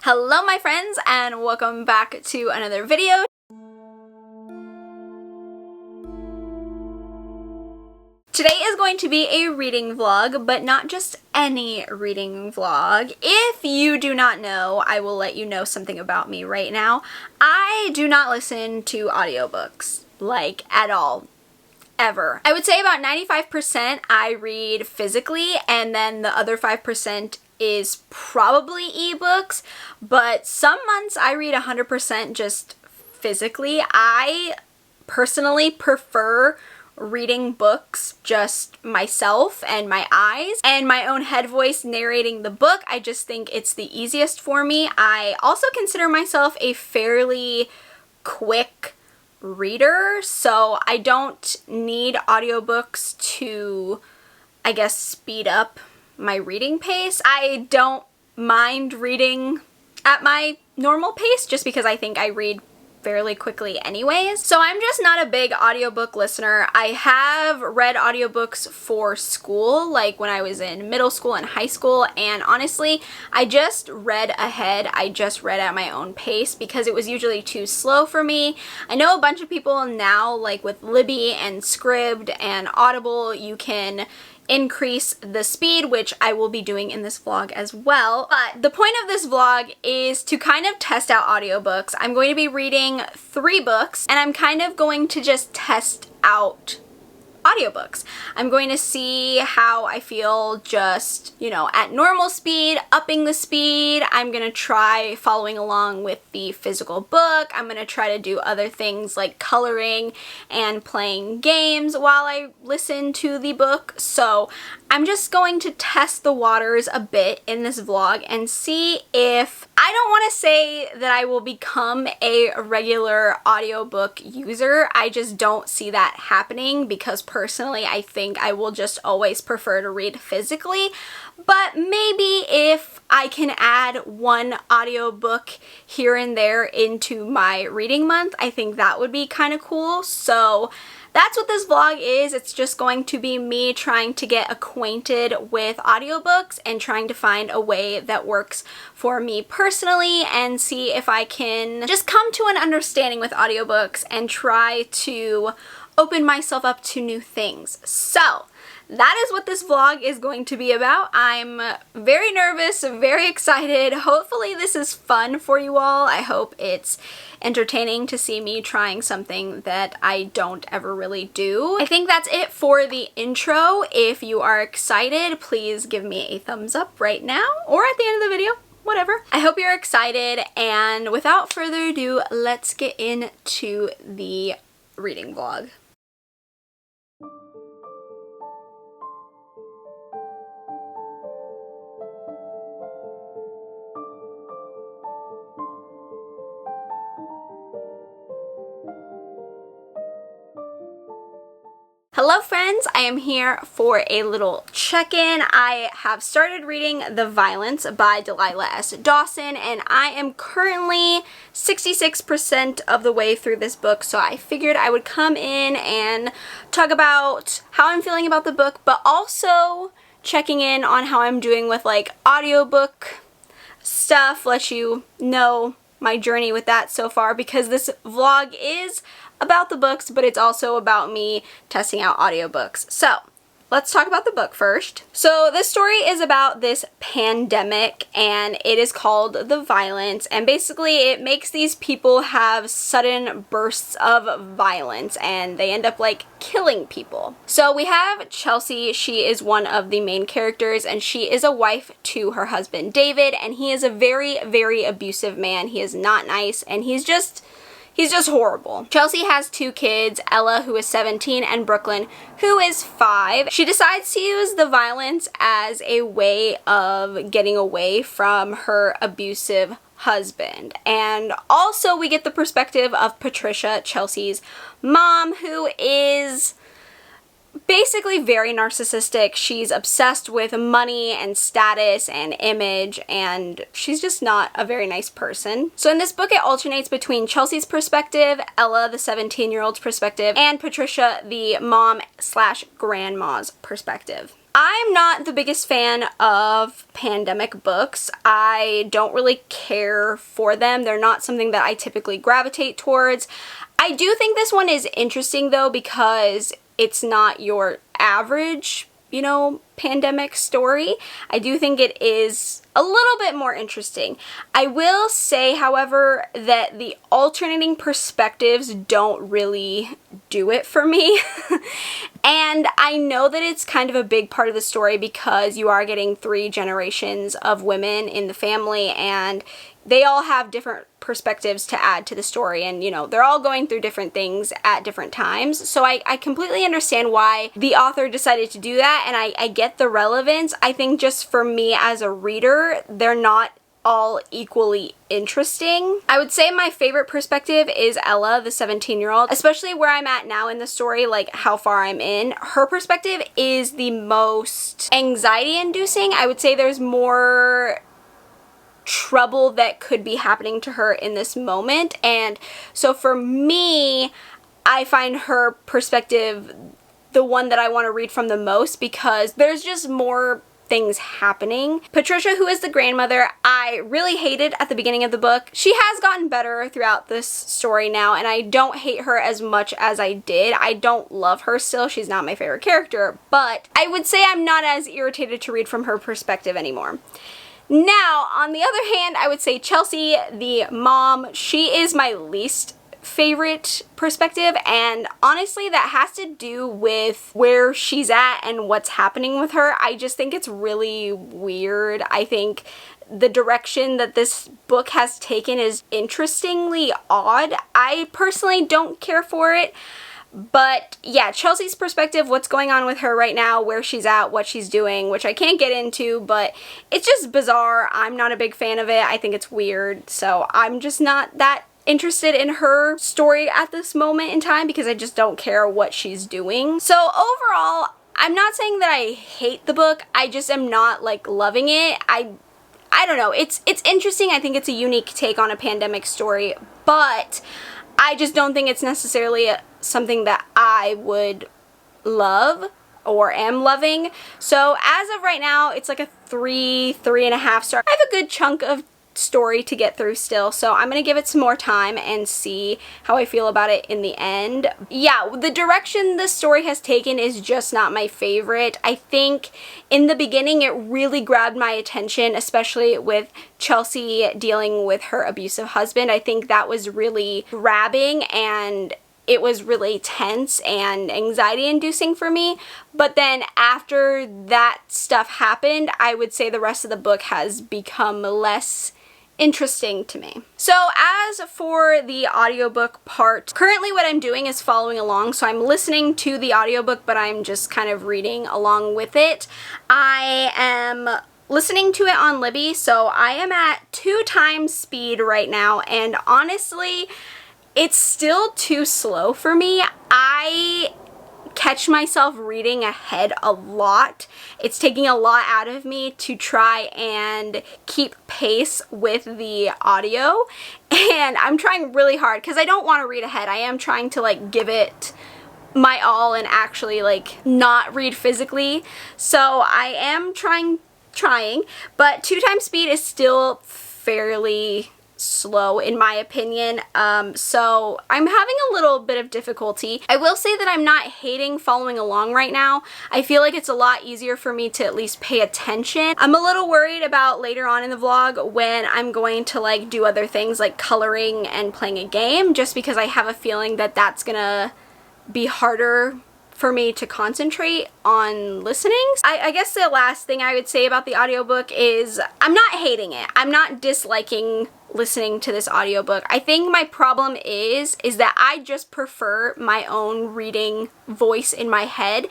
Hello my friends and welcome back to another video. Today is going to be a reading vlog, but not just any reading vlog. If you do not know, I will let you know something about me right now. I do not listen to audiobooks, like at all. Ever. I would say about 95% I read physically, and then the other 5% is probably ebooks, but some months I read 100% just physically. I personally prefer reading books just myself and my eyes and my own head voice narrating the book. I just think it's the easiest for me. I also consider myself a fairly quick reader, so I don't need audiobooks to, I guess, speed up my reading pace. I don't mind reading at my normal pace just because I think I read fairly quickly anyways. So I'm just not a big audiobook listener. I have read audiobooks for school, like when I was in middle school and high school, and honestly, I just read ahead. I just read at my own pace because it was usually too slow for me. I know a bunch of people now, like with Libby and Scribd and Audible, you can increase the speed, which I will be doing in this vlog as well. But the point of this vlog is to kind of test out audiobooks. I'm going to be reading 3 books, and I'm kind of going to just test out audiobooks. I'm going to see how I feel just, you know, at normal speed, upping the speed. I'm going to try following along with the physical book. I'm going to try to do other things like coloring and playing games while I listen to the book. So I'm just going to test the waters a bit in this vlog and see if, I don't want to say that I will become a regular audiobook user. I just don't see that happening because personally I think I will just always prefer to read physically. But maybe if I can add one audiobook here and there into my reading month, I think that would be kind of cool. So that's what this vlog is. It's just going to be me trying to get acquainted with audiobooks and trying to find a way that works for me personally and see if I can just come to an understanding with audiobooks and try to open myself up to new things. So that is what this vlog is going to be about. I'm very nervous, very excited. Hopefully this is fun for you all. I hope it's entertaining to see me trying something that I don't ever really do. I think that's it for the intro. If you are excited, please give me a thumbs up right now or at the end of the video, whatever. I hope you're excited, and without further ado, let's get into the reading vlog. Hello friends, I am here for a little check-in. I have started reading The Violence by Delilah S. Dawson, and I am currently 66% of the way through this book, so I figured I would come in and talk about how I'm feeling about the book, but also checking in on how I'm doing with like audiobook stuff, let you know my journey with that so far, because this vlog is about the books, but it's also about me testing out audiobooks. So let's talk about the book first. So this story is about this pandemic, and it is called The Violence, and basically it makes these people have sudden bursts of violence and they end up like killing people. So we have Chelsea. She is one of the main characters, and she is a wife to her husband David, and he is a very, very abusive man. He is not nice, and he's just horrible. Chelsea has 2 kids, Ella, who is 17, and Brooklyn, who is 5. She decides to use the violence as a way of getting away from her abusive husband. And also we get the perspective of Patricia, Chelsea's mom, who is basically very narcissistic. She's obsessed with money and status and image, and she's just not a very nice person. So in this book it alternates between Chelsea's perspective, Ella, the 17-year-old's perspective, and Patricia, the mom slash grandma's perspective. I'm not the biggest fan of pandemic books. I don't really care for them. They're not something that I typically gravitate towards. I do think this one is interesting though because it's not your average, you know, pandemic story. I do think it is a little bit more interesting. I will say, however, that the alternating perspectives don't really do it for me. And I know that it's kind of a big part of the story because you are getting 3 generations of women in the family and they all have different perspectives to add to the story, and you know, they're all going through different things at different times. So I completely understand why the author decided to do that, and I get the relevance. I think just for me as a reader, they're not all equally interesting. I would say my favorite perspective is Ella, the 17-year-old, especially where I'm at now in the story, like how far I'm in. Her perspective is the most anxiety-inducing. I would say there's more trouble that could be happening to her in this moment, and so for me, I find her perspective the one that I want to read from the most because there's just more things happening. Patricia, who is the grandmother, I really hated at the beginning of the book. She has gotten better throughout this story now, and I don't hate her as much as I did. I don't love her still. She's not my favorite character, but I would say I'm not as irritated to read from her perspective anymore. Now, on the other hand, I would say Chelsea, the mom, she is my least favorite perspective, and honestly that has to do with where she's at and what's happening with her. I just think it's really weird. I think the direction that this book has taken is interestingly odd. I personally don't care for it. But yeah, Chelsea's perspective, what's going on with her right now, where she's at, what she's doing, which I can't get into, but it's just bizarre. I'm not a big fan of it. I think it's weird. So I'm just not that interested in her story at this moment in time because I just don't care what she's doing. So overall, I'm not saying that I hate the book. I just am not like loving it. I don't know. It's interesting. I think it's a unique take on a pandemic story, but I just don't think it's necessarily something that I would love or am loving. So as of right now, it's like a 3.5 star. I have a good chunk of story to get through still, so I'm gonna give it some more time and see how I feel about it in the end. Yeah, the direction the story has taken is just not my favorite. I think in the beginning it really grabbed my attention, especially with Chelsea dealing with her abusive husband. I think that was really grabbing and it was really tense and anxiety-inducing for me. But then after that stuff happened, I would say the rest of the book has become less interesting to me. So as for the audiobook part, currently what I'm doing is following along. So I'm listening to the audiobook, but I'm just kind of reading along with it. I am listening to it on Libby, so I am at 2 times speed right now, and honestly, it's still too slow for me. I catch myself reading ahead a lot. It's taking a lot out of me to try and keep pace with the audio, and I'm trying really hard because I don't want to read ahead. I am trying to like give it my all and actually like not read physically. So I am trying, but 2 times speed is still fairly slow in my opinion, so I'm having a little bit of difficulty. I will say that I'm not hating following along right now. I feel like it's a lot easier for me to at least pay attention. I'm a little worried about later on in the vlog when I'm going to like do other things like coloring and playing a game, just because I have a feeling that that's gonna be harder for me to concentrate on listening. I guess the last thing I would say about the audiobook is I'm not hating it. I'm not disliking listening to this audiobook. I think my problem is that I just prefer my own reading voice in my head,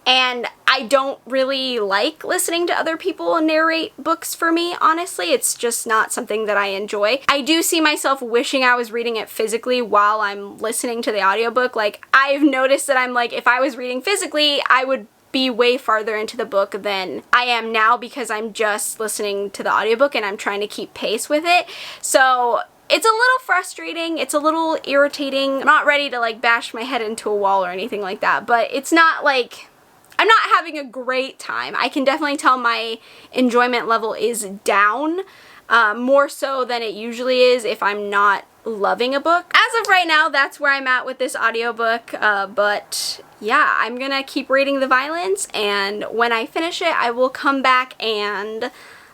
and I don't really like listening to other people narrate books for me, honestly. It's just not something that I enjoy. I do see myself wishing I was reading it physically while I'm listening to the audiobook. Like, I've noticed that I'm like, if I was reading physically, I would be way farther into the book than I am now because I'm just listening to the audiobook and I'm trying to keep pace with it. So it's a little frustrating, it's a little irritating. I'm not ready to like bash my head into a wall or anything like that, but it's not like I'm not having a great time. I can definitely tell my enjoyment level is down, more so than it usually is if I'm not loving a book. As of right now, that's where I'm at with this audiobook, but yeah, I'm gonna keep reading the violence, and when I finish it, I will come back and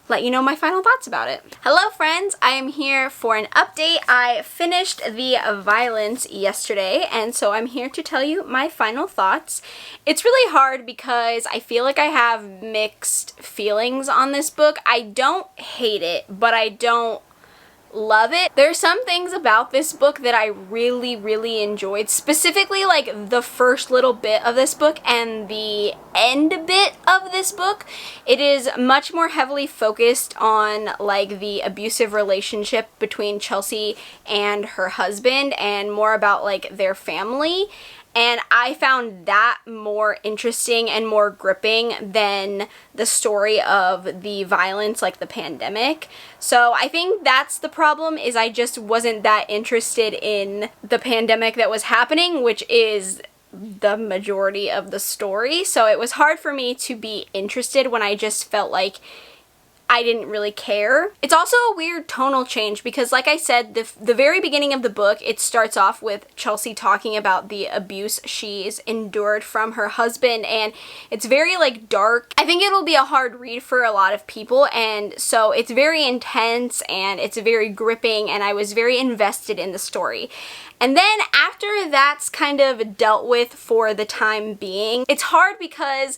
let you know my final thoughts about it. Hello friends, I am here for an update. I finished the violence yesterday, and so I'm here to tell you my final thoughts. It's really hard because I feel like I have mixed feelings on this book. I don't hate it, but I don't love it. There's some things about this book that I really enjoyed, specifically like the first little bit of this book and the end bit of this book. It is much more heavily focused on like the abusive relationship between Chelsea and her husband and more about like their family. And I found that more interesting and more gripping than the story of the violence, like the pandemic. So I think that's the problem, is I just wasn't that interested in the pandemic that was happening, which is the majority of the story. So it was hard for me to be interested when I just felt like I didn't really care. It's also a weird tonal change because, like I said, the very beginning of the book, it starts off with Chelsea talking about the abuse she's endured from her husband, and it's very like dark. I think it'll be a hard read for a lot of people, and so it's very intense and it's very gripping, and I was very invested in the story. And then after that's kind of dealt with for the time being, it's hard because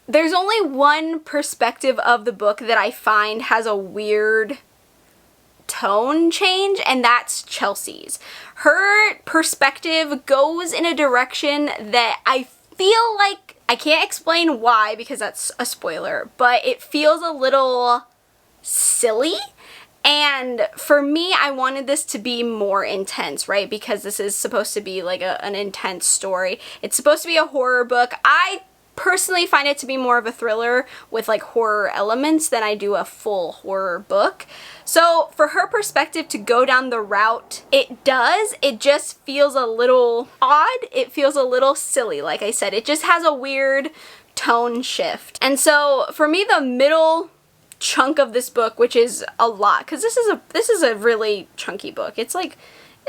there's only one perspective of the book that I find has a weird tone change, and that's Chelsea's. Her perspective goes in a direction that I feel like, I can't explain why because that's a spoiler, but it feels a little silly. And for me, I wanted this to be more intense, right? Because this is supposed to be like an intense story. It's supposed to be a horror book. I personally find it to be more of a thriller with like horror elements than I do a full horror book. So for her perspective to go down the route it does, it just feels a little odd. It feels a little silly. Like I said, it just has a weird tone shift. And so for me, the middle chunk of this book, which is a lot, because this is a really chunky book. It's like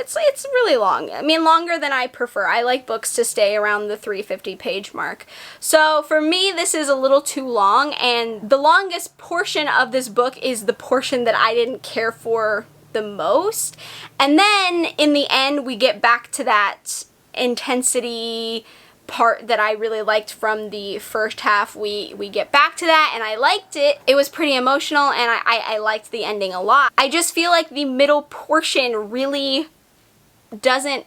it's really long. I mean, longer than I prefer. I like books to stay around the 350 page mark. So for me, this is a little too long, and the longest portion of this book is the portion that I didn't care for the most. And then in the end, we get back to that intensity part that I really liked from the first half. We get back to that, and I liked it. It was pretty emotional, and I liked the ending a lot. I just feel like the middle portion really doesn't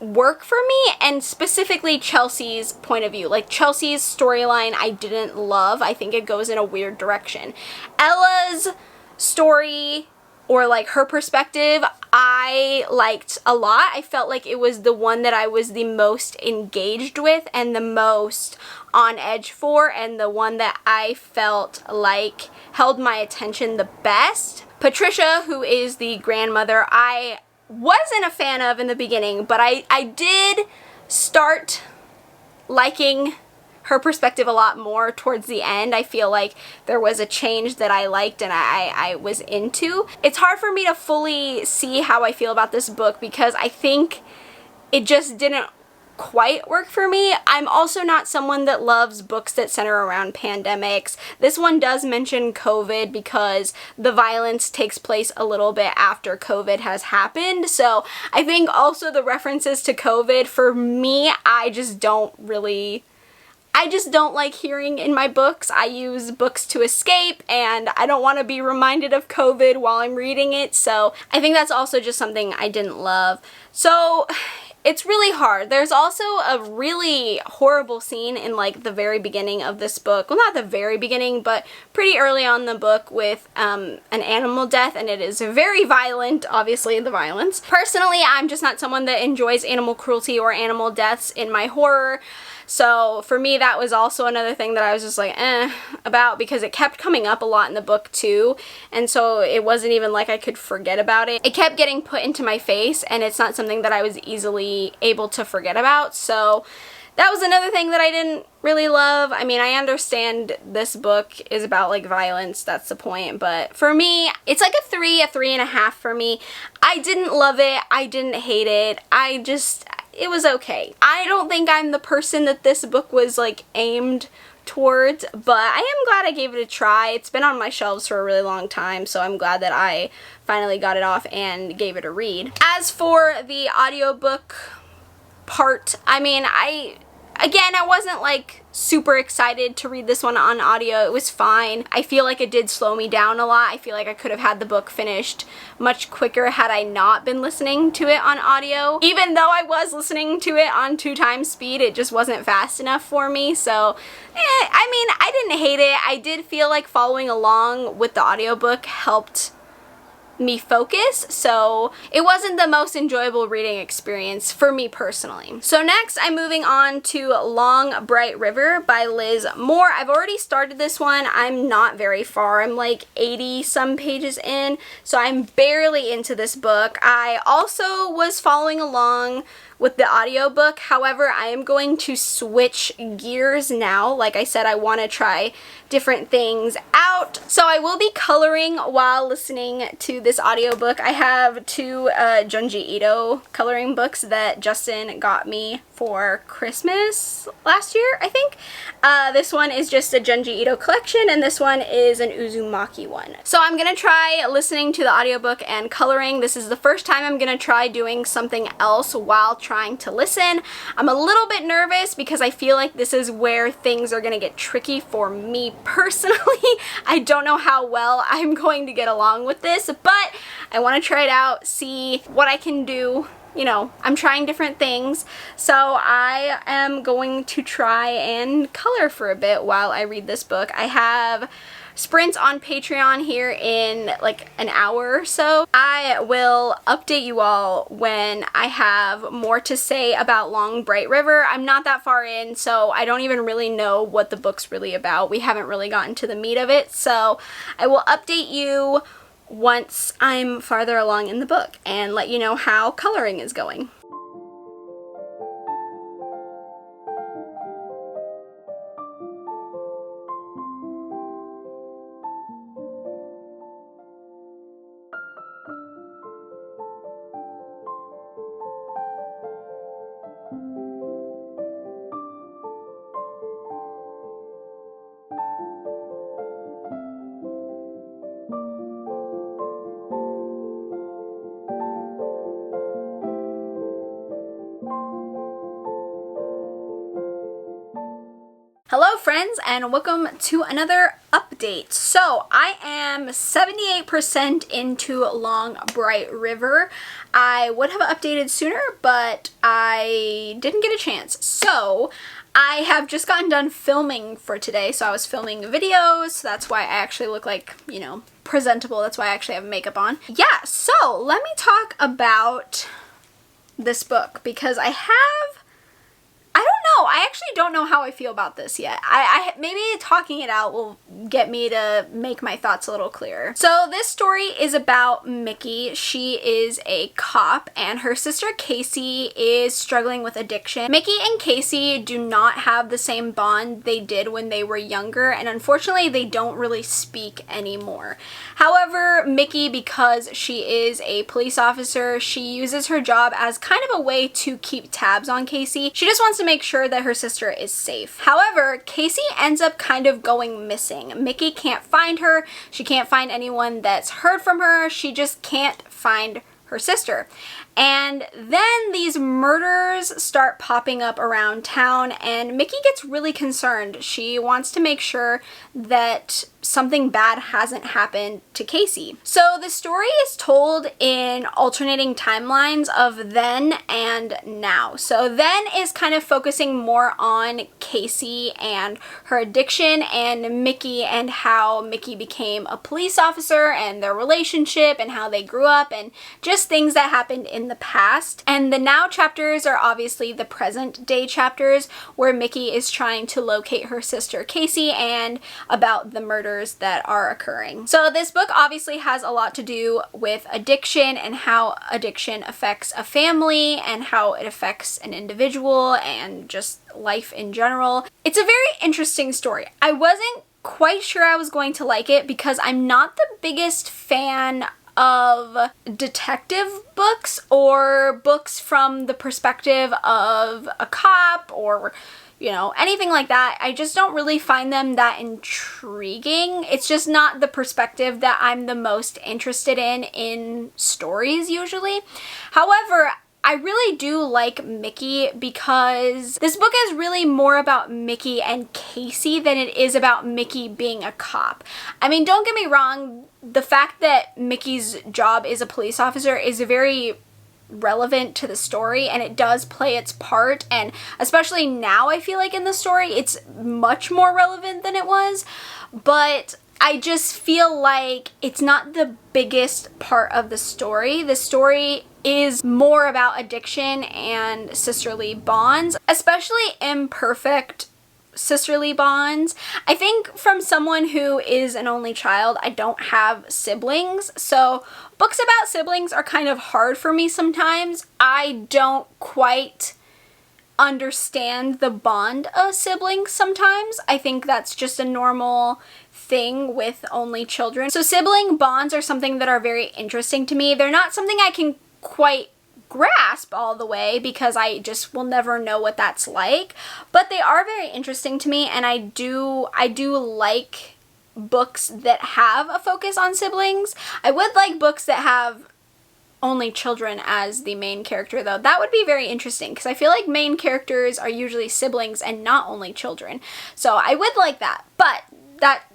work for me, and specifically Chelsea's point of view. Like Chelsea's storyline I didn't love. I think it goes in a weird direction. Ella's story, or like her perspective, I liked a lot. I felt like it was the one that I was the most engaged with and the most on edge for, and the one that I felt like held my attention the best. Patricia, who is the grandmother, I wasn't a fan of in the beginning, but I did start liking her perspective a lot more towards the end. I feel like there was a change that I liked and I was into. It's hard for me to fully see how I feel about this book because I think it just didn't quite work for me. I'm also not someone that loves books that center around pandemics. This one does mention COVID because the violence takes place a little bit after COVID has happened. So I think also the references to COVID, for me, I just don't like hearing in my books. I use books to escape, and I don't want to be reminded of COVID while I'm reading it. So I think that's also just something I didn't love. So it's really hard. There's also a really horrible scene in like the very beginning of this book. Well, not the very beginning, but pretty early on in the book with an animal death, and it is very violent, obviously, the violence. Personally, I'm just not someone that enjoys animal cruelty or animal deaths in my horror. So for me, that was also another thing that I was just like, about, because it kept coming up a lot in the book too. And so it wasn't even like I could forget about it. It kept getting put into my face, and it's not something that I was easily able to forget about. So that was another thing that I didn't really love. I mean, I understand this book is about like violence, that's the point, but for me, it's like a 3.5 for me. I didn't love it, I didn't hate it, it was okay. I don't think I'm the person that this book was like aimed towards, but I am glad I gave it a try. It's been on my shelves for a really long time, so I'm glad that I finally got it off and gave it a read. As for the audiobook part, I mean, I wasn't like super excited to read this one on audio. It was fine. I feel like it did slow me down a lot. I feel like I could have had the book finished much quicker had I not been listening to it on audio. Even though I was listening to it on 2x speed, it just wasn't fast enough for me. So, I mean, I didn't hate it. I did feel like following along with the audiobook helped me focus, so it wasn't the most enjoyable reading experience for me personally. So next, I'm moving on to Long Bright River by Liz Moore. I've already started this one. I'm not very far. I'm like 80 some pages in, so I'm barely into this book. I also was following along with the audiobook. However, I am going to switch gears now. Like I said, I want to try different things out. So I will be coloring while listening to this audiobook. I have two Junji Ito coloring books that Justin got me for Christmas last year, I think. This one is just a Junji Ito collection, and this one is an Uzumaki one. So I'm gonna try listening to the audiobook and coloring. This is the first time I'm gonna try doing something else while trying to listen. I'm a little bit nervous because I feel like this is where things are gonna get tricky for me personally. I don't know how well I'm going to get along with this, but I want to try it out, see what I can do. You know, I'm trying different things, so I am going to try and color for a bit while I read this book. I have sprints on Patreon here in like an hour or so. I will update you all when I have more to say about Long Bright River. I'm not that far in, so I don't even really know what the book's really about. We haven't really gotten to the meat of it, so I will update you once I'm farther along in the book and let you know how coloring is going. Hello friends, and welcome to another update. So I am 78% into Long Bright River. I would have updated sooner, but I didn't get a chance. So I have just gotten done filming for today. So I was filming videos, so that's why I actually look like, you know, presentable. That's why I actually have makeup on. Yeah, so let me talk about this book because I actually don't know how I feel about this yet. Maybe talking it out will get me to make my thoughts a little clearer. So this story is about Mickey. She is a cop, and her sister Casey is struggling with addiction. Mickey and Casey do not have the same bond they did when they were younger, and unfortunately they don't really speak anymore. However, Mickey, because she is a police officer, she uses her job as kind of a way to keep tabs on Casey. She just wants to make sure that her sister is safe. However, Casey ends up kind of going missing. Mickey can't find her. She can't find anyone that's heard from her. She just can't find her sister. And then these murders start popping up around town, and Mickey gets really concerned. She wants to make sure that something bad hasn't happened to Casey. So the story is told in alternating timelines of then and now. So then is kind of focusing more on Casey and her addiction, and Mickey and how Mickey became a police officer and their relationship and how they grew up and just things that happened in the past. And the now chapters are obviously the present day chapters where Mickey is trying to locate her sister Casey and about the murder murders that are occurring. So this book obviously has a lot to do with addiction and how addiction affects a family and how it affects an individual and just life in general. It's a very interesting story. I wasn't quite sure I was going to like it because I'm not the biggest fan of detective books or books from the perspective of a cop or, you know, anything like that. I just don't really find them that intriguing. It's just not the perspective that I'm the most interested in stories usually. However, I really do like Mickey because this book is really more about Mickey and Casey than it is about Mickey being a cop. I mean, don't get me wrong, the fact that Mickey's job is a police officer is very relevant to the story and it does play its part, and especially now I feel like in the story it's much more relevant than it was, but I just feel like it's not the biggest part of the story. The story is more about addiction and sisterly bonds, especially imperfect sisterly bonds. I think from someone who is an only child, I don't have siblings, so books about siblings are kind of hard for me sometimes. I don't quite understand the bond of siblings sometimes. I think that's just a normal thing with only children. So sibling bonds are something that are very interesting to me. They're not something I can quite grasp all the way because I just will never know what that's like, but they are very interesting to me, and I do like books that have a focus on siblings. I would like books that have only children as the main character though. That would be very interesting because I feel like main characters are usually siblings and not only children. So I would like that. But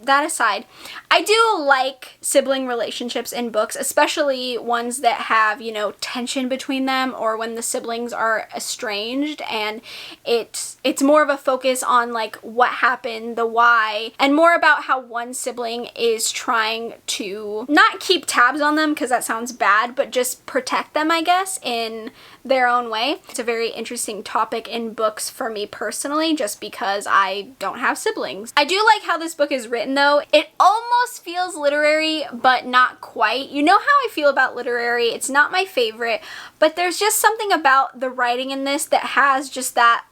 that aside, I do like sibling relationships in books, especially ones that have, you know, tension between them, or when the siblings are estranged and it's more of a focus on like what happened, the why, and more about how one sibling is trying to not keep tabs on them because that sounds bad, but just protect them, I guess, in their own way. It's a very interesting topic in books for me personally, just because I don't have siblings. I do like how this book is written though. It almost feels literary, but not quite. You know how I feel about literary. It's not my favorite, but there's just something about the writing in this that has just that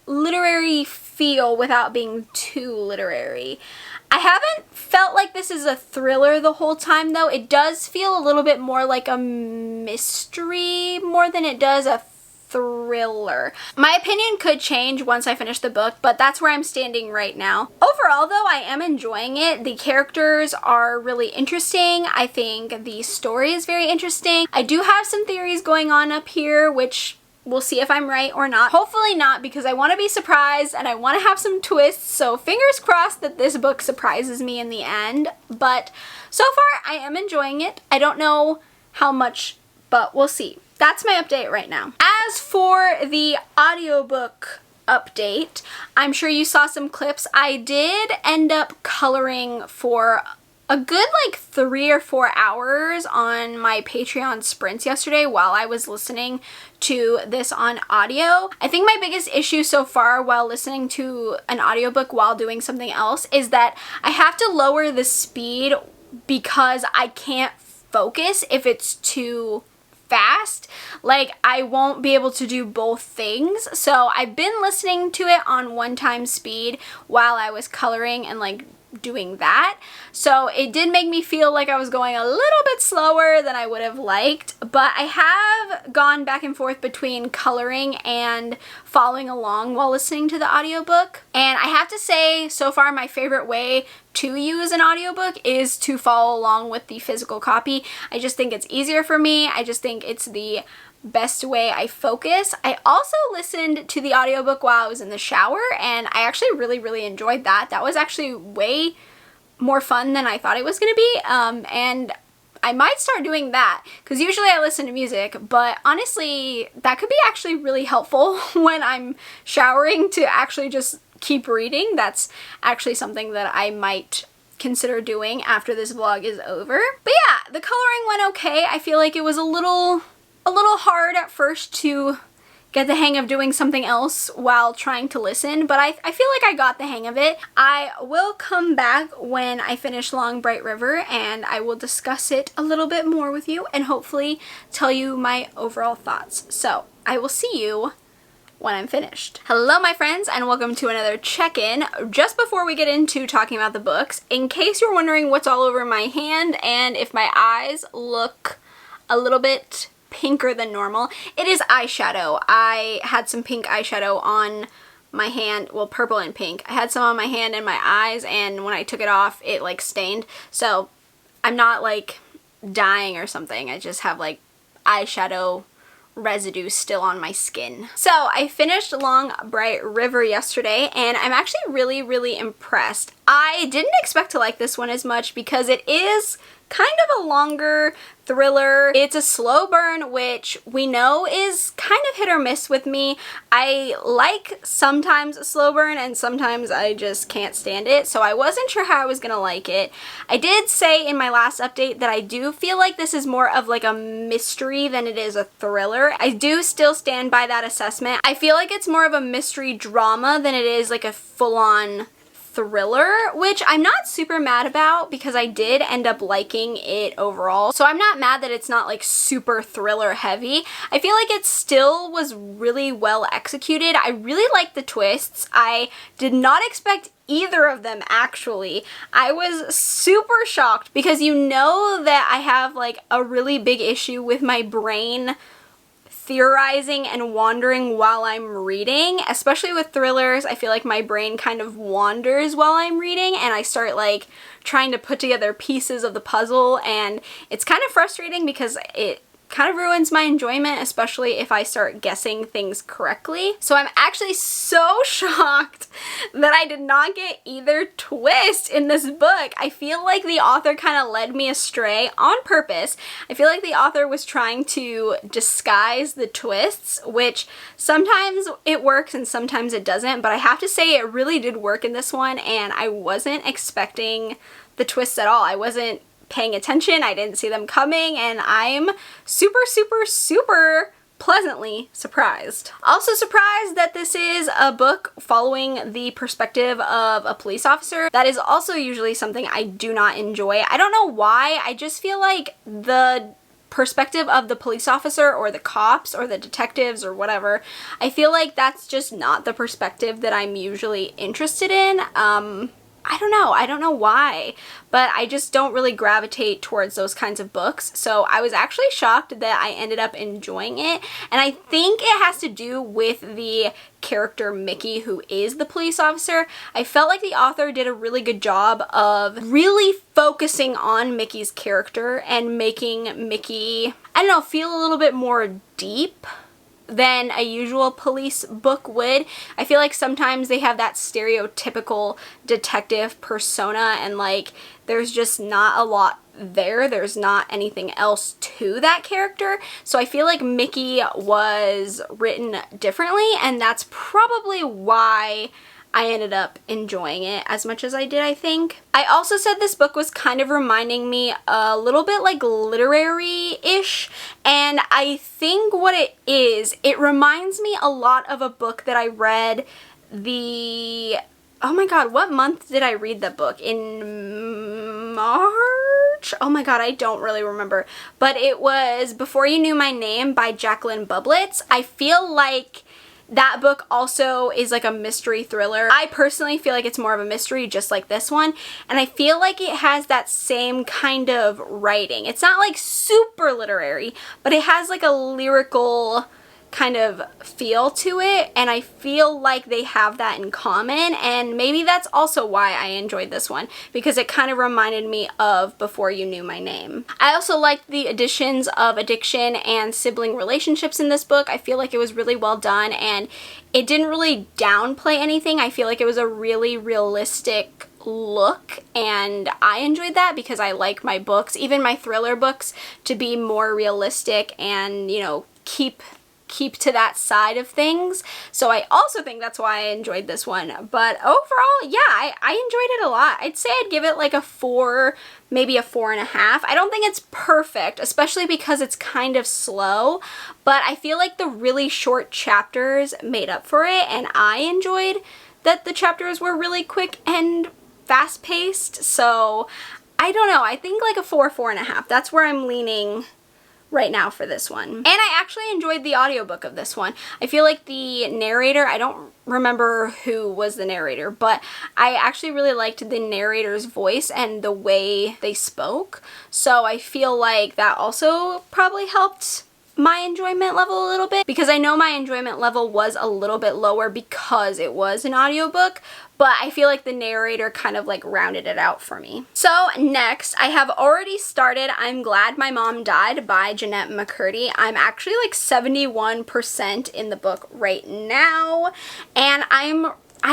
literary feel without being too literary. I haven't felt like this is a thriller the whole time though. It does feel a little bit more like a mystery more than it does a thriller. My opinion could change once I finish the book, but that's where I'm standing right now. Overall though, I am enjoying it. The characters are really interesting. I think the story is very interesting. I do have some theories going on up here, which we'll see if I'm right or not. Hopefully not, because I want to be surprised and I want to have some twists, so fingers crossed that this book surprises me in the end. But so far, I am enjoying it. I don't know how much, but we'll see. That's my update right now. As for the audiobook update, I'm sure you saw some clips. I did end up coloring for a good like 3 or 4 hours on my Patreon sprints yesterday while I was listening to this on audio. I think my biggest issue so far while listening to an audiobook while doing something else is that I have to lower the speed because I can't focus if it's too fast. Like, I won't be able to do both things. So I've been listening to it on 1x speed while I was coloring and like doing that. So it did make me feel like I was going a little bit slower than I would have liked, but I have gone back and forth between coloring and following along while listening to the audiobook. And I have to say, so far my favorite way to use an audiobook is to follow along with the physical copy. I just think it's easier for me. I just think it's the best way I focus. I also listened to the audiobook while I was in the shower, and I actually really enjoyed that. That was actually way more fun than I thought it was gonna be, and I might start doing that because usually I listen to music, but honestly that could be actually really helpful when I'm showering to actually just keep reading. That's actually something that I might consider doing after this vlog is over. But yeah, the coloring went okay. I feel like it was a little hard at first to get the hang of doing something else while trying to listen, but I feel like I got the hang of it. I will come back when I finish Long Bright River and I will discuss it a little bit more with you and hopefully tell you my overall thoughts. So I will see you when I'm finished. Hello my friends, and welcome to another check-in. Just before we get into talking about the books, in case you're wondering what's all over my hand and if my eyes look a little bit pinker than normal, it is eyeshadow. I had some pink eyeshadow on my hand, well, purple and pink. I had some on my hand and my eyes, and when I took it off it like stained. So I'm not like dying or something, I just have like eyeshadow residue still on my skin. So I finished Long Bright River yesterday and I'm actually really impressed. I didn't expect to like this one as much because it is kind of a longer thriller. It's a slow burn, which we know is kind of hit or miss with me. I like sometimes a slow burn and sometimes I just can't stand it, so I wasn't sure how I was gonna like it. I did say in my last update that I do feel like this is more of like a mystery than it is a thriller. I do still stand by that assessment. I feel like it's more of a mystery drama than it is like a full-on thriller, which I'm not super mad about because I did end up liking it overall. So I'm not mad that it's not like super thriller heavy. I feel like it still was really well executed. I really liked the twists. I did not expect either of them actually. I was super shocked because you know that I have like a really big issue with my brain theorizing and wandering while I'm reading, especially with thrillers. I feel like my brain kind of wanders while I'm reading and I start like trying to put together pieces of the puzzle, and it's kind of frustrating because it kind of ruins my enjoyment, especially if I start guessing things correctly. So I'm actually so shocked that I did not get either twist in this book. I feel like the author kind of led me astray on purpose. I feel like the author was trying to disguise the twists, which sometimes it works and sometimes it doesn't, but I have to say it really did work in this one, and I wasn't expecting the twists at all. I wasn't paying attention, I didn't see them coming, and I'm super pleasantly surprised. Also surprised that this is a book following the perspective of a police officer. That is also usually something I do not enjoy. I don't know why, I just feel like the perspective of the police officer or the cops or the detectives or whatever, I feel like that's just not the perspective that I'm usually interested in. I don't know why, but I just don't really gravitate towards those kinds of books. So I was actually shocked that I ended up enjoying it, and I think it has to do with the character Mickey, who is the police officer. I felt like the author did a really good job of really focusing on Mickey's character and making Mickey, I don't know, feel a little bit more deep than a usual police book would. I feel like sometimes they have that stereotypical detective persona and like there's just not a lot there. There's not anything else to that character. So I feel like Mickey was written differently, and that's probably why I ended up enjoying it as much as I did, I think. I also said this book was kind of reminding me a little bit like literary-ish, and I think what it is, it reminds me a lot of a book that I read oh my god, what month did I read that book? In March? Oh my god, I don't really remember. But it was Before You Knew My Name by Jacqueline Bublitz. I feel like that book also is like a mystery thriller. I personally feel like it's more of a mystery, just like this one, and I feel like it has that same kind of writing. It's not like super literary, but it has like a lyrical kind of feel to it, and I feel like they have that in common, and maybe that's also why I enjoyed this one, because it kind of reminded me of Before You Knew My Name. I also liked the additions of addiction and sibling relationships in this book. I feel like it was really well done, and it didn't really downplay anything. I feel like it was a really realistic look, and I enjoyed that because I like my books, even my thriller books, to be more realistic and, you know, keep keep to that side of things. So I also think that's why I enjoyed this one. But overall, yeah, I enjoyed it a lot. I'd say I'd give it like a 4, maybe a 4.5. I don't think it's perfect, especially because it's kind of slow, but I feel like the really short chapters made up for it, and I enjoyed that the chapters were really quick and fast-paced. So I don't know, I think like a 4, 4.5. That's where I'm leaning right now for this one. And I actually enjoyed the audiobook of this one. I feel like the narrator, I don't remember who was the narrator, but I actually really liked the narrator's voice and the way they spoke. So I feel like that also probably helped my enjoyment level a little bit, because I know my enjoyment level was a little bit lower because it was an audiobook, but I feel like the narrator kind of like rounded it out for me. So next, I have already started I'm Glad My Mom Died by Jennette McCurdy. I'm actually like 71% in the book right now, and I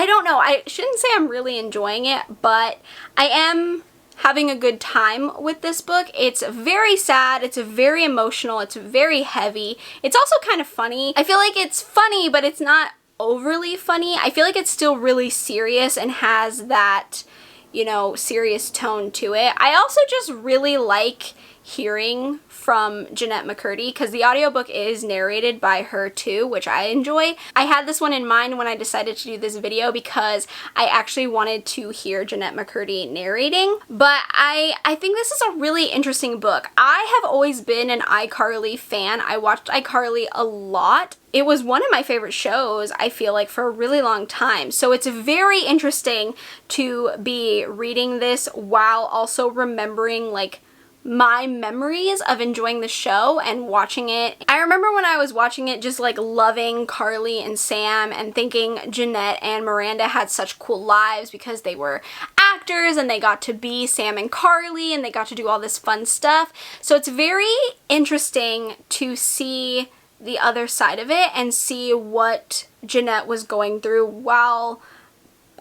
don't know, I shouldn't say I'm really enjoying it, but I am having a good time with this book. It's very sad, it's very emotional, it's very heavy. It's also kind of funny. I feel like it's funny, but it's not overly funny. I feel like it's still really serious and has that, you know, serious tone to it. I also just really like hearing from Jennette McCurdy, because the audiobook is narrated by her too, which I enjoy. I had this one in mind when I decided to do this video because I actually wanted to hear Jennette McCurdy narrating, but I think this is a really interesting book. I have always been an iCarly fan. I watched iCarly a lot. It was one of my favorite shows, I feel like, for a really long time. So it's very interesting to be reading this while also remembering like my memories of enjoying the show and watching it. I remember when I was watching it just like loving Carly and Sam and thinking Jennette and Miranda had such cool lives because they were actors and they got to be Sam and Carly and they got to do all this fun stuff. So it's very interesting to see the other side of it and see what Jennette was going through while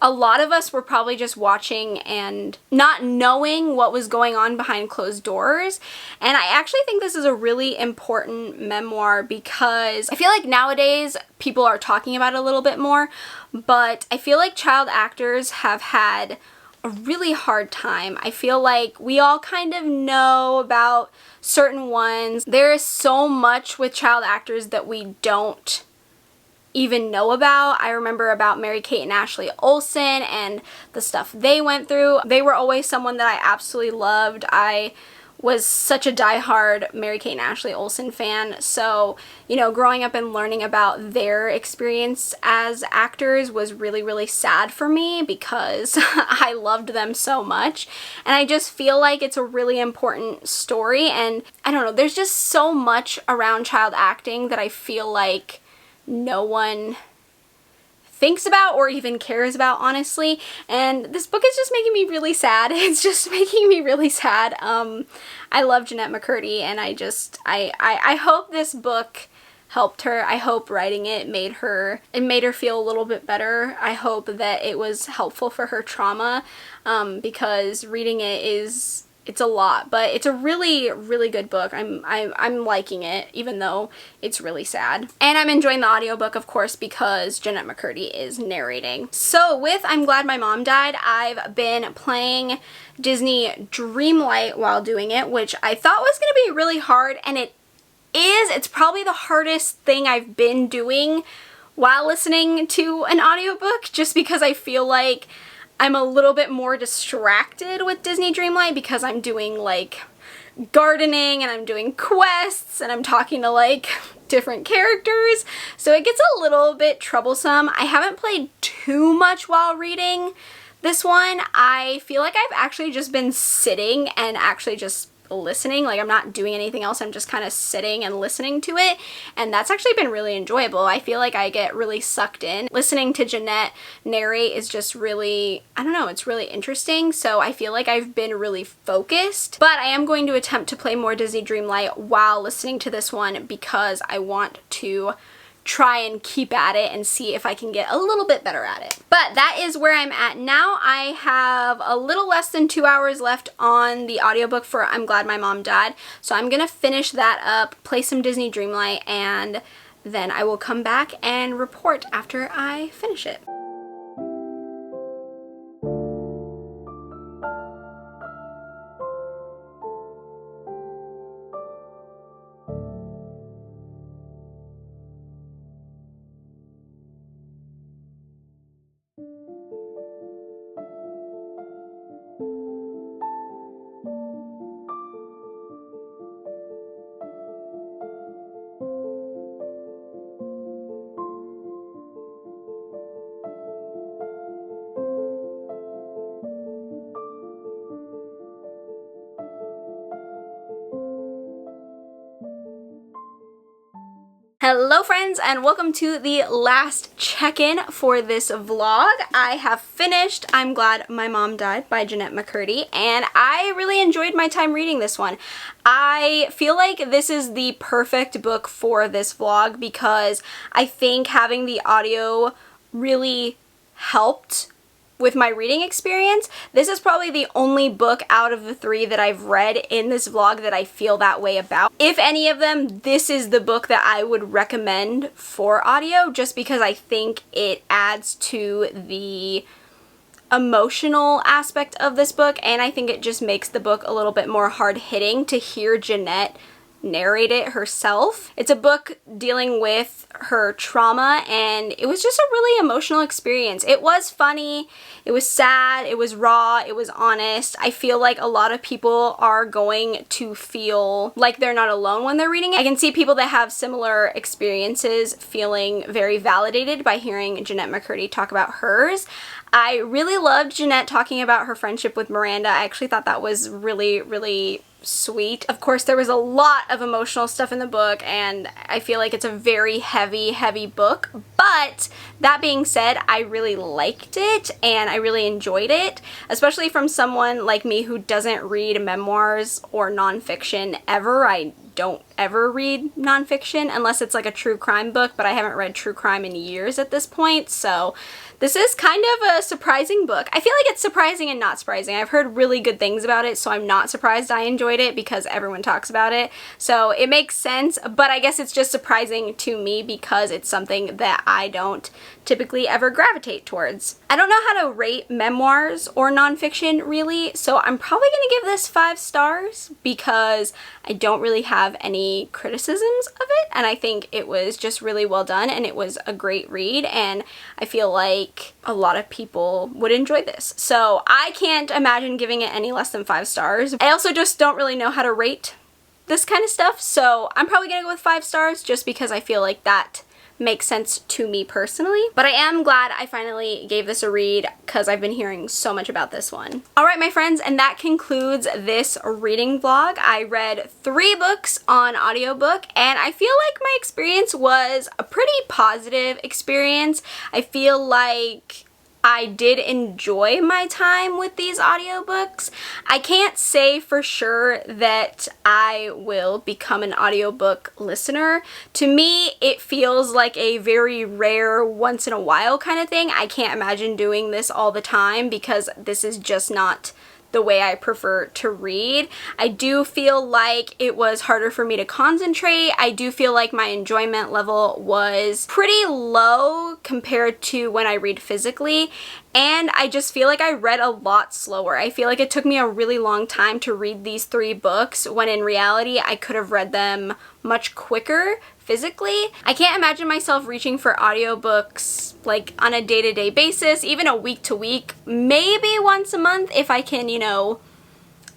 a lot of us were probably just watching and not knowing what was going on behind closed doors. And I actually think this is a really important memoir because I feel like nowadays people are talking about it a little bit more, but I feel like child actors have had a really hard time. I feel like we all kind of know about certain ones. There is so much with child actors that we don't even know about. I remember about Mary-Kate and Ashley Olsen and the stuff they went through. They were always someone that I absolutely loved. I was such a diehard Mary-Kate and Ashley Olsen fan, so, you know, growing up and learning about their experience as actors was really, really sad for me because I loved them so much, and I just feel like it's a really important story, and I don't know, there's just so much around child acting that I feel like no one thinks about or even cares about, honestly, and this book is just making me really sad. It's just making me really sad. I love Jennette McCurdy, and I hope this book helped her. I hope writing it made her feel a little bit better. I hope that it was helpful for her trauma, because reading it it's a lot, but it's a really, really good book. I'm liking it, even though it's really sad. And I'm enjoying the audiobook, of course, because Jennette McCurdy is narrating. So with I'm Glad My Mom Died, I've been playing Disney Dreamlight while doing it, which I thought was going to be really hard, and it is. It's probably the hardest thing I've been doing while listening to an audiobook, just because I feel like I'm a little bit more distracted with Disney Dreamlight because I'm doing like gardening and I'm doing quests and I'm talking to like different characters, so it gets a little bit troublesome. I haven't played too much while reading this one. I feel like I've actually just been sitting and actually just listening. Like, I'm not doing anything else, I'm just kind of sitting and listening to it, and that's actually been really enjoyable. I feel like I get really sucked in. Listening to Jennette narrate is just really, I don't know, it's really interesting, so I feel like I've been really focused. But I am going to attempt to play more Disney Dreamlight while listening to this one because I want to try and keep at it and see if I can get a little bit better at it. But that is where I'm at now. I have a little less than 2 hours left on the audiobook for I'm Glad My Mom Died, so I'm gonna finish that up, play some Disney Dreamlight, and then I will come back and report after I finish it. Hello friends, and welcome to the last check-in for this vlog. I have finished I'm Glad My Mom Died by Jennette McCurdy, and I really enjoyed my time reading this one. I feel like this is the perfect book for this vlog because I think having the audio really helped with my reading experience. This is probably the only book out of the three that I've read in this vlog that I feel that way about. If any of them, this is the book that I would recommend for audio, just because I think it adds to the emotional aspect of this book, and I think it just makes the book a little bit more hard-hitting to hear Jennette narrate it herself. It's a book dealing with her trauma, and it was just a really emotional experience. It was funny, it was sad, it was raw, it was honest. I feel like a lot of people are going to feel like they're not alone when they're reading it. I can see people that have similar experiences feeling very validated by hearing Jennette McCurdy talk about hers. I really loved Jennette talking about her friendship with Miranda. I actually thought that was really sweet. Of course, there was a lot of emotional stuff in the book, and I feel like it's a very heavy book, but that being said, I really liked it and I really enjoyed it, especially from someone like me who doesn't read memoirs or nonfiction ever. I don't ever read nonfiction unless it's like a true crime book, but I haven't read true crime in years at this point, so this is kind of a surprising book. I feel like it's surprising and not surprising. I've heard really good things about it, so I'm not surprised I enjoyed it because everyone talks about it. So it makes sense, but I guess it's just surprising to me because it's something that I don't typically ever gravitate towards. I don't know how to rate memoirs or nonfiction really, so I'm probably gonna give this 5 stars because I don't really have any criticisms of it, and I think it was just really well done, and it was a great read, and I feel like a lot of people would enjoy this. So I can't imagine giving it any less than 5 stars. I also just don't really know how to rate this kind of stuff, so I'm probably gonna go with 5 stars just because I feel like that makes sense to me personally. But I am glad I finally gave this a read because I've been hearing so much about this one. Alright my friends, and that concludes this reading vlog. I read 3 books on audiobook, and I feel like my experience was a pretty positive experience. I feel like I did enjoy my time with these audiobooks. I can't say for sure that I will become an audiobook listener. To me, it feels like a very rare, once in a while kind of thing. I can't imagine doing this all the time because this is just not the way I prefer to read. I do feel like it was harder for me to concentrate. I do feel like my enjoyment level was pretty low compared to when I read physically, and I just feel like I read a lot slower. I feel like it took me a really long time to read these 3 books when in reality I could have read them much quicker physically. I can't imagine myself reaching for audiobooks like on a day-to-day basis, even a week-to-week, maybe once a month if I can, you know,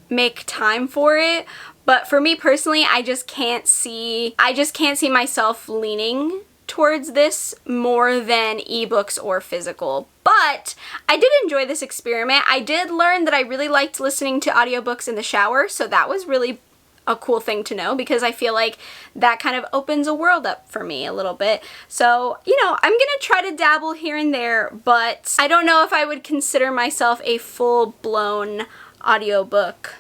make time for it. But for me personally, I just can't see myself leaning towards this more than ebooks or physical. But I did enjoy this experiment. I did learn that I really liked listening to audiobooks in the shower, so that was really a cool thing to know because I feel like that kind of opens a world up for me a little bit. So, you know, I'm gonna try to dabble here and there, but I don't know if I would consider myself a full-blown audiobook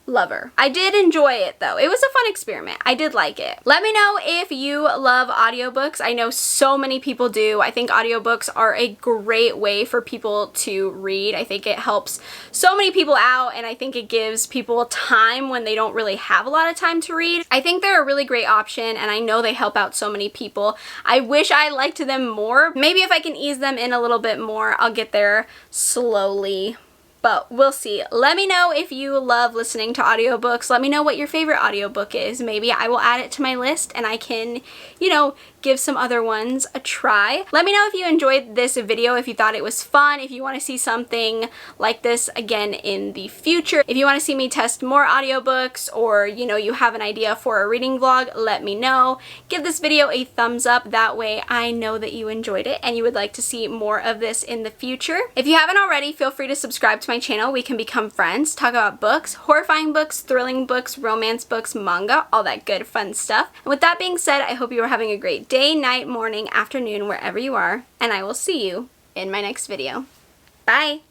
lover. I did enjoy it though. It was a fun experiment. I did like it. Let me know if you love audiobooks. I know so many people do. I think audiobooks are a great way for people to read. I think it helps so many people out, and I think it gives people time when they don't really have a lot of time to read. I think they're a really great option, and I know they help out so many people. I wish I liked them more. Maybe if I can ease them in a little bit more, I'll get there slowly. But we'll see. Let me know if you love listening to audiobooks. Let me know what your favorite audiobook is. Maybe I will add it to my list and I can, you know, give some other ones a try. Let me know if you enjoyed this video, if you thought it was fun, if you want to see something like this again in the future. If you want to see me test more audiobooks, or you know, you have an idea for a reading vlog, let me know. Give this video a thumbs up. That way I know that you enjoyed it and you would like to see more of this in the future. If you haven't already, feel free to subscribe to my channel. We can become friends, talk about books, horrifying books, thrilling books, romance books, manga, all that good fun stuff. And with that being said, I hope you are having a great day, night, morning, afternoon, wherever you are, and I will see you in my next video. Bye!